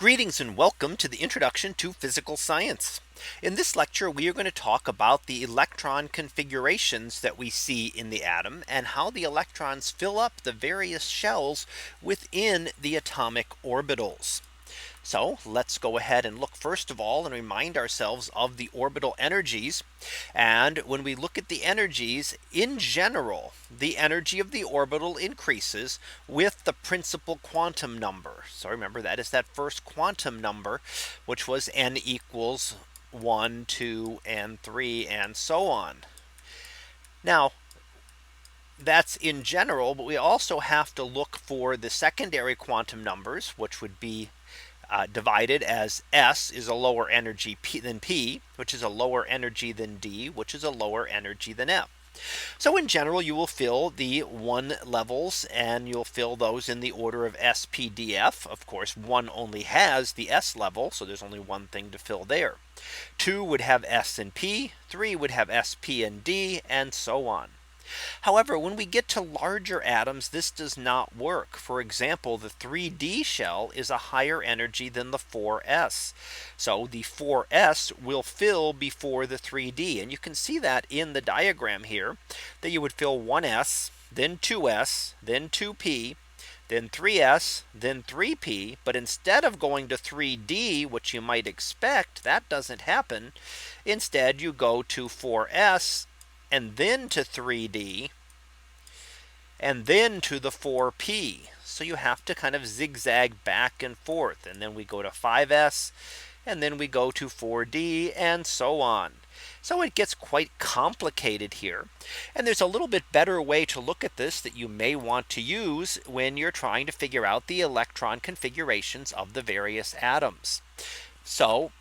Greetings and welcome to the introduction to physical science. In this lecture, we are going to talk about the electron configurations that we see in the atom and how the electrons fill up the various shells within the atomic orbitals. So let's go ahead and look first of all and remind ourselves of the orbital energies. And when we look at the energies in general, the energy of the orbital increases with the principal quantum number. So remember, that is that first quantum number, which was n equals 1, 2, and 3, and so on. Now, that's in general, but we also have to look for the secondary quantum numbers, which would be divided as S is a lower energy than P, which is a lower energy than D, which is a lower energy than F. So in general, you will fill the 1 levels and you'll fill those in the order of S, P, D, F. Of course, 1 only has the S level, so there's only one thing to fill there. 2 would have S and P, 3 would have S, P, and D, and so on. However, when we get to larger atoms, this does not work. For example, the 3D shell is a higher energy than the 4s. So the 4s will fill before the 3D. And you can see that in the diagram here, that you would fill 1s, then 2s, then 2p, then 3s, then 3p. But instead of going to 3D, which you might expect, that doesn't happen. Instead, you go to 4s, and then to 3D, and then to the 4p. So you have to kind of zigzag back and forth. And then we go to 5s, and then we go to 4D, and so on. So it gets quite complicated here. And there's a little bit better way to look at this that you may want to use when you're trying to figure out the electron configurations of the various atoms. So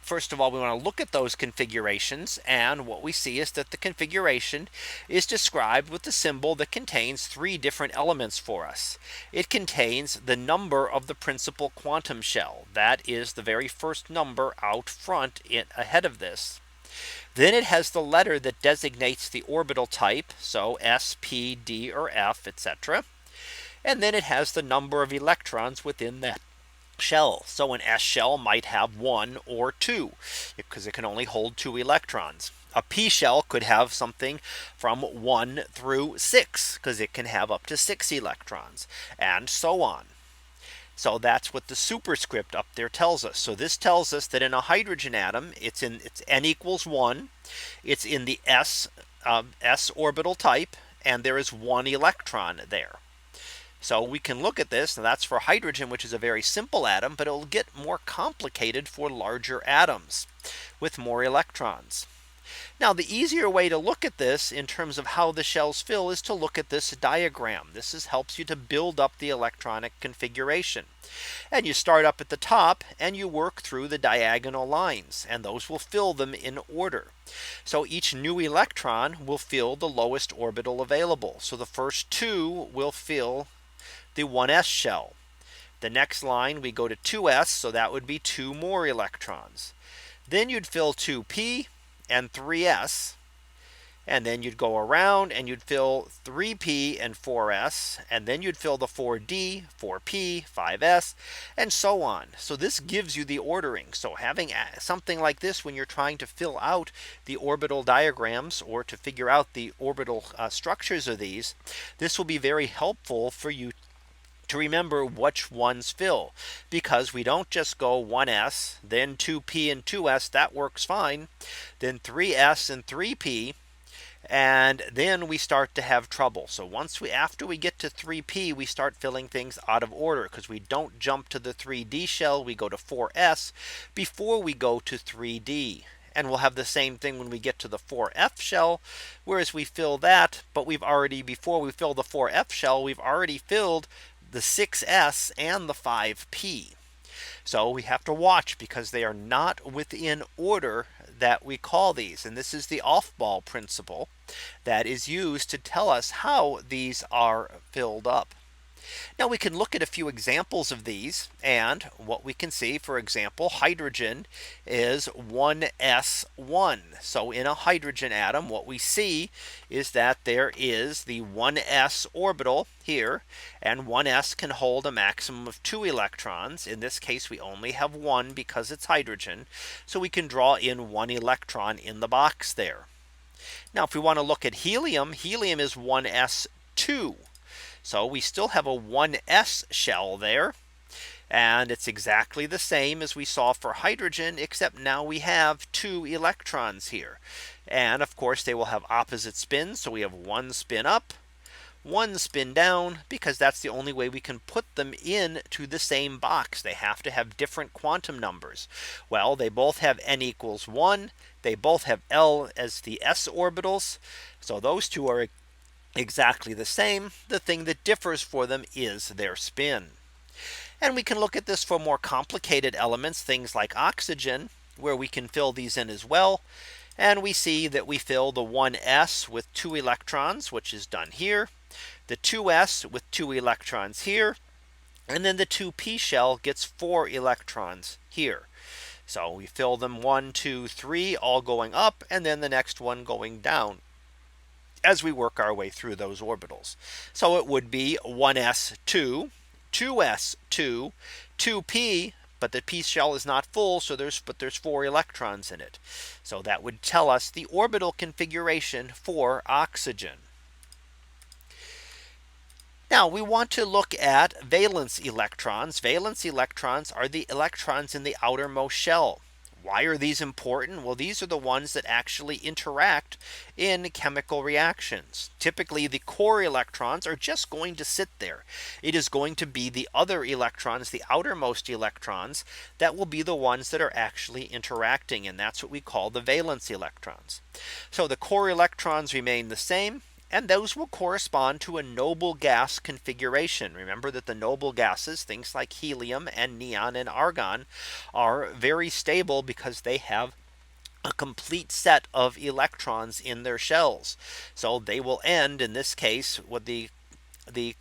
first of all, we want to look at those configurations, and what we see is that the configuration is described with the symbol that contains 3 different elements for us. It contains the number of the principal quantum shell. That is the very first number out front ahead of this. Then it has the letter that designates the orbital type, so S, P, D, or F, etc. And then it has the number of electrons within that shell. So an S shell might have 1 or 2 because it can only hold 2 electrons. A P shell could have something from 1 through 6 because it can have up to 6 electrons, and so on. So that's what the superscript up there tells us. So this tells us that in a hydrogen atom, it's n equals 1. It's in the S orbital type, and there is 1 electron there. So we can look at this, and that's for hydrogen, which is a very simple atom, but it will get more complicated for larger atoms with more electrons. Now, the easier way to look at this in terms of how the shells fill is to look at this diagram. This helps you to build up the electronic configuration. And you start up at the top and you work through the diagonal lines, and those will fill them in order. So each new electron will fill the lowest orbital available. So the first 2 will fill the 1s shell. The next line we go to 2s, so that would be 2 more electrons. Then you'd fill 2p and 3s, and then you'd go around and you'd fill 3p and 4s, and then you'd fill the 4d, 4p, 5s, and so on. So this gives you the ordering. So having something like this when you're trying to fill out the orbital diagrams or to figure out the orbital structures of these, this will be very helpful for you to remember which ones fill, because we don't just go 1s, then 2p and 2s, that works fine, then 3s and 3p, and then we start to have trouble. So after we get to 3p, we start filling things out of order because we don't jump to the 3d shell, we go to 4s before we go to 3d. And we'll have the same thing when we get to the 4f shell, whereas we fill that, but before we fill the 4f shell, we've already filled the 6s and the 5p. So we have to watch because they are not within order that we call these. And this is the off-ball principle that is used to tell us how these are filled up. Now we can look at a few examples of these, and what we can see, for example, hydrogen is 1s1. So in a hydrogen atom, what we see is that there is the 1s orbital here, and 1s can hold a maximum of 2 electrons. In this case, we only have one because it's hydrogen, so we can draw in 1 electron in the box there. Now if we want to look at helium, helium is 1s2. So we still have a 1s shell there. And it's exactly the same as we saw for hydrogen, except now we have 2 electrons here. And of course, they will have opposite spins. So we have 1 spin up, 1 spin down, because that's the only way we can put them into the same box. They have to have different quantum numbers. Well, they both have n equals 1. They both have L as the s orbitals. So those two are exactly the same. The thing that differs for them is their spin. And we can look at this for more complicated elements, things like oxygen, where we can fill these in as well. And we see that we fill the 1s with 2 electrons, which is done here, the 2s with 2 electrons here, and then the 2p shell gets 4 electrons here. So we fill them 1, 2, 3, all going up, and then the next one going down as we work our way through those orbitals. So it would be 1s2, 2s2, 2p, but the p shell is not full, so there's 4 electrons in it. So that would tell us the orbital configuration for oxygen. Now we want to look at valence electrons. Valence electrons are the electrons in the outermost shell. Why are these important? Well, these are the ones that actually interact in chemical reactions. Typically, the core electrons are just going to sit there. It is going to be the other electrons, the outermost electrons, that will be the ones that are actually interacting. And that's what we call the valence electrons. So the core electrons remain the same, and those will correspond to a noble gas configuration. Remember that the noble gases, things like helium and neon and argon, are very stable because they have a complete set of electrons in their shells. So they will end, in this case, with the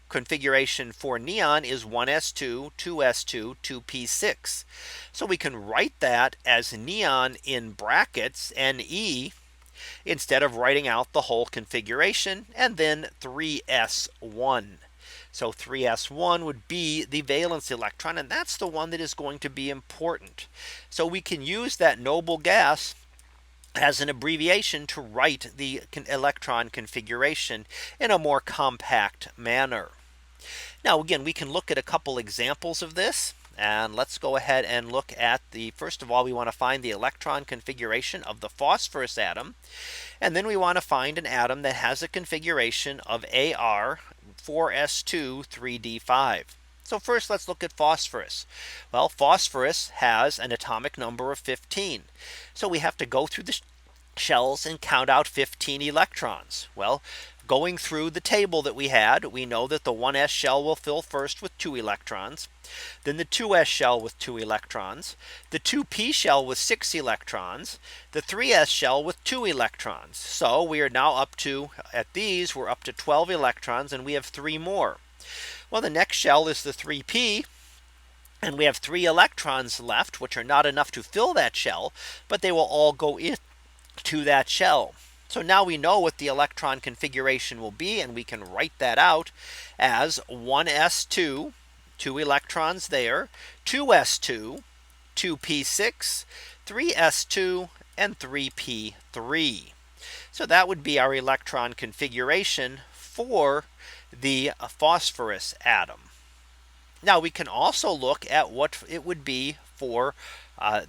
configuration for neon is 1s2, 2s2, 2p6. So we can write that as neon in brackets Ne, instead of writing out the whole configuration, and then 3s1. So 3s1 would be the valence electron, and that's the one that is going to be important. So we can use that noble gas as an abbreviation to write the electron configuration in a more compact manner. Now again, we can look at a couple examples of this. And let's go ahead and look at first of all, we want to find the electron configuration of the phosphorus atom. And then we want to find an atom that has a configuration of Ar 4s2 3d5. So first, let's look at phosphorus. Well, phosphorus has an atomic number of 15. So we have to go through the shells and count out 15 electrons. Well, going through the table that we had, we know that the 1s shell will fill first with 2 electrons. Then the 2s shell with 2 electrons, the 2p shell with 6 electrons, the 3s shell with 2 electrons. So we are now up to, at these, we're up to 12 electrons, and we have 3 more. Well, the next shell is the 3p, and we have 3 electrons left, which are not enough to fill that shell, but they will all go into that shell. So now we know what the electron configuration will be, and we can write that out as 1s2, 2 electrons there, 2s2, 2p6, 3s2, and 3p3. So that would be our electron configuration for the phosphorus atom. Now we can also look at what it would be for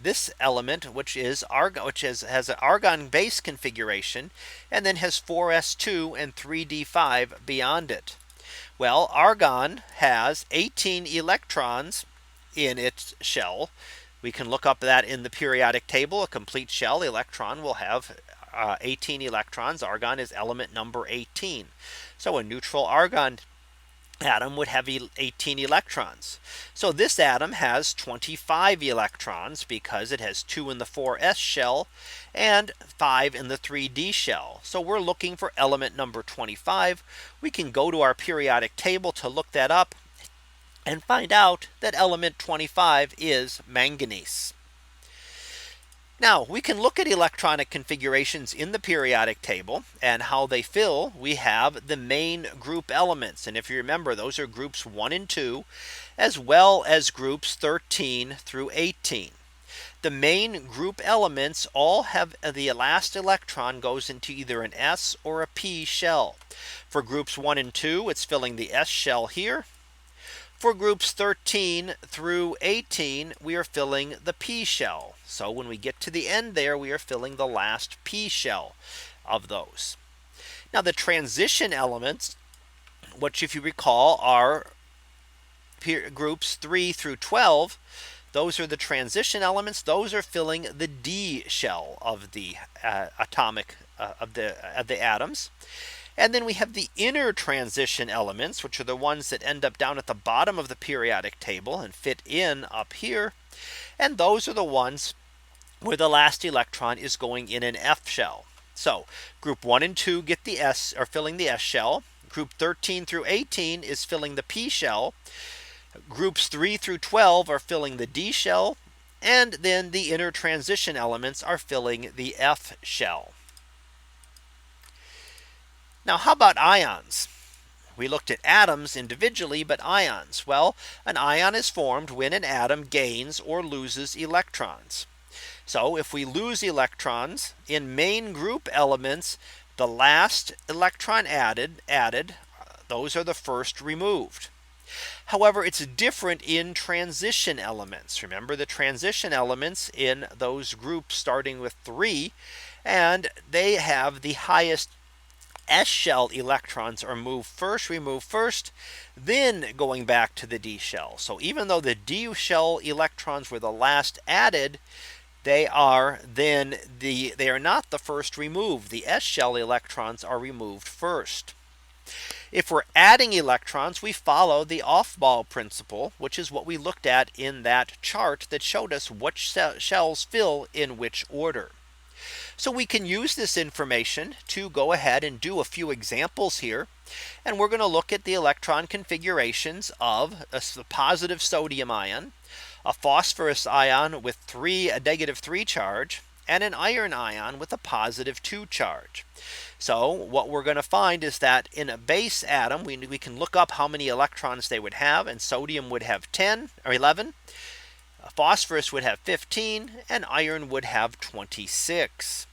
this element, which is argon, which has an argon base configuration, and then has 4s2 and 3d5 beyond it. Well, argon has 18 electrons in its shell. We can look up that in the periodic table. A complete shell electron will have 18 electrons. Argon is element number 18. So a neutral argon atom would have 18 electrons. So this atom has 25 electrons because it has 2 in the 4s shell and 5 in the 3d shell. So we're looking for element number 25. We can go to our periodic table to look that up and find out that element 25 is manganese. Now we can look at electronic configurations in the periodic table and how they fill. We have the main group elements, and if you remember, those are groups 1 and 2 as well as groups 13 through 18. The main group elements all have the last electron goes into either an s or a p shell. For groups 1 and 2, it's filling the s shell here. For groups 13 through 18, we are filling the p shell. So when we get to the end there, we are filling the last p shell of those. Now the transition elements, which if you recall are groups 3 through 12, those are the transition elements. Those are filling the d shell of the atomic of the atoms. And then we have the inner transition elements, which are the ones that end up down at the bottom of the periodic table and fit in up here. And those are the ones where the last electron is going in an f shell. So group 1 and 2 get the s, are filling the s shell. Group 13 through 18 is filling the p shell. Groups 3 through 12 are filling the d shell. And then the inner transition elements are filling the f shell. Now, how about ions? We looked at atoms individually, but ions. Well, an ion is formed when an atom gains or loses electrons. So if we lose electrons in main group elements, the last electron added, those are the first removed. However, it's different in transition elements. Remember the transition elements in those groups starting with 3, and they have the highest s shell electrons are removed first, then going back to the d shell. So even though the d shell electrons were the last added, they are not the first removed. The s shell electrons are removed first. If we're adding electrons, we follow the off-ball principle, which is what we looked at in that chart that showed us which shells fill in which order. So we can use this information to go ahead and do a few examples here. And we're going to look at the electron configurations of a positive sodium ion, a phosphorus ion with a -3 charge, and an iron ion with a +2 charge. So what we're going to find is that in a base atom, we can look up how many electrons they would have, and sodium would have 10 or 11. Phosphorus would have 15 and iron would have 26.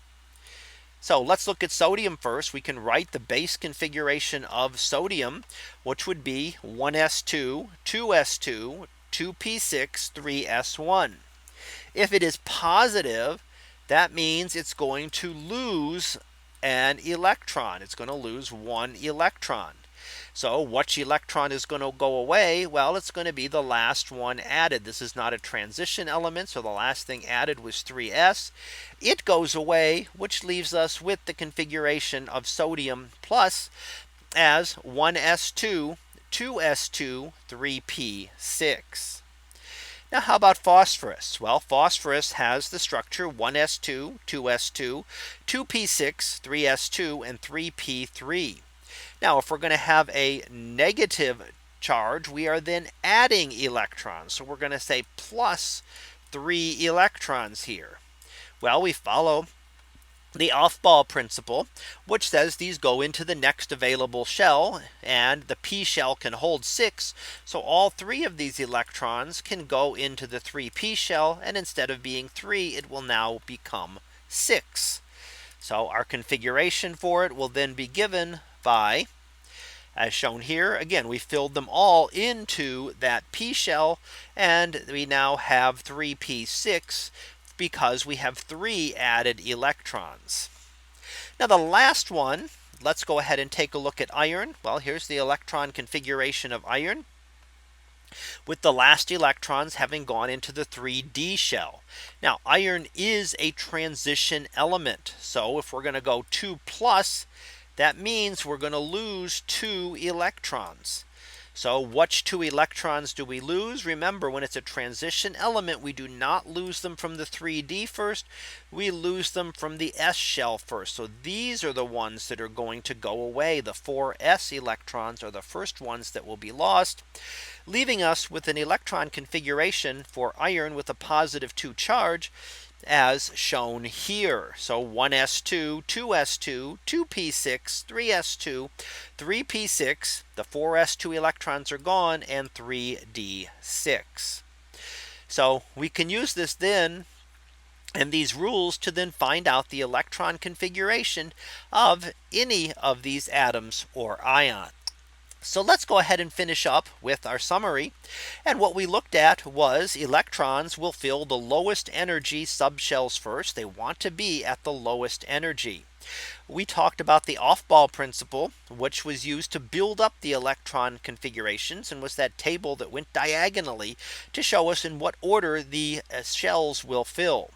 So let's look at sodium first. We can write the base configuration of sodium, which would be 1s2, 2s2, 2p6, 3s1. If it is positive, that means it's going to lose an electron. It's going to lose 1 electron. So which electron is going to go away? Well, it's going to be the last one added. This is not a transition element, so the last thing added was 3s. It goes away, which leaves us with the configuration of sodium plus as 1s2, 2s2, 3p6. Now how about phosphorus? Well, phosphorus has the structure 1s2, 2s2, 2p6, 3s2, and 3p3. Now if we're going to have a negative charge, we are then adding electrons. So we're going to say plus 3 electrons here. Well, we follow the off-ball principle, which says these go into the next available shell, and the p shell can hold 6. So all 3 of these electrons can go into the 3p shell, and instead of being 3, it will now become 6. So our configuration for it will then be given by, as shown here, again, we filled them all into that p shell, and we now have 3p6 because we have 3 added electrons. Now the last one, let's go ahead and take a look at iron. Well, here's the electron configuration of iron, with the last electrons having gone into the 3d shell. Now iron is a transition element. So if we're going to go 2+, that means we're going to lose 2 electrons. So which two electrons do we lose? Remember, when it's a transition element, we do not lose them from the 3d first. We lose them from the s shell first. So these are the ones that are going to go away. The 4s electrons are the first ones that will be lost, leaving us with an electron configuration for iron with a +2 charge, as shown here. So 1s2, 2s2, 2p6, 3s2, 3p6, the 4s2 electrons are gone, and 3d6. So we can use this then and these rules to then find out the electron configuration of any of these atoms or ions. So let's go ahead and finish up with our summary. And what we looked at was electrons will fill the lowest energy subshells first. They want to be at the lowest energy. We talked about the off-ball principle, which was used to build up the electron configurations, and was that table that went diagonally to show us in what order the shells will fill.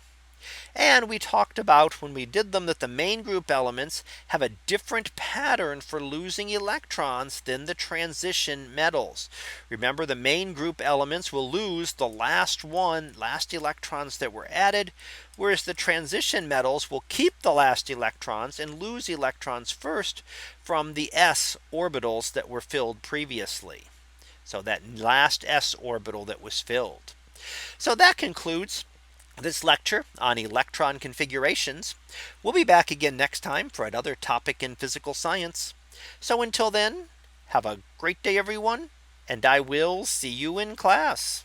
And we talked about, when we did them, that the main group elements have a different pattern for losing electrons than the transition metals. Remember, the main group elements will lose the last electrons that were added, whereas the transition metals will keep the last electrons and lose electrons first from the s orbitals that were filled previously. So that last s orbital that was filled. So that concludes this lecture on electron configurations. We'll be back again next time for another topic in physical science. So until then, have a great day, everyone, and I will see you in class.